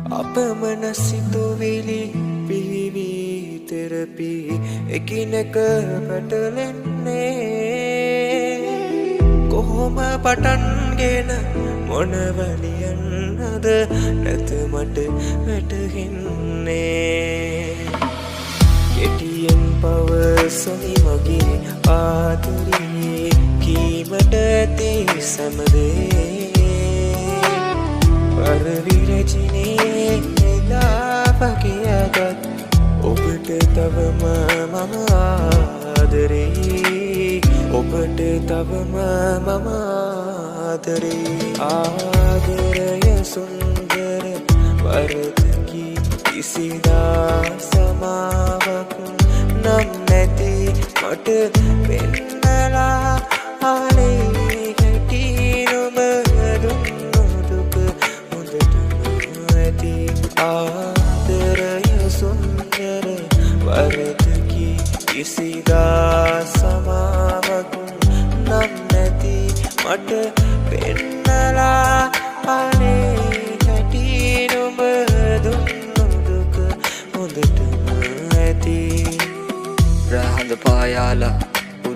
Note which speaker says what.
Speaker 1: අපමණ සිතුවිලි පිහිවි තෙරපි එකිනෙක පැටලෙන්නේ කොහොම පටන්ගෙන මොනවලියන්නද නැත මට වැටහෙන්නේ කෙටියෙන් පවසමි මගේ ආදරේ කීමට ඇති සැමදේ පරවිරචිනේ ලාපකියගත් ඔබට තවම මම ආදරේ ඔබට තවම මම ආදරය සුන්දර වරදකි කිසිදා සමාවක් නම් නැති මට පෙන්නලා ආලේ හැටි නොම දුන්නු දුක හොඳටම ඇති ආදරය සුන්දර වරදකි කිසිදා සමාවක් නම් නැති මට පෙන්නලා ආලේ හැටි නොම දුන්නු දුක හොඳටම ඇති
Speaker 2: රහඳ පායාලා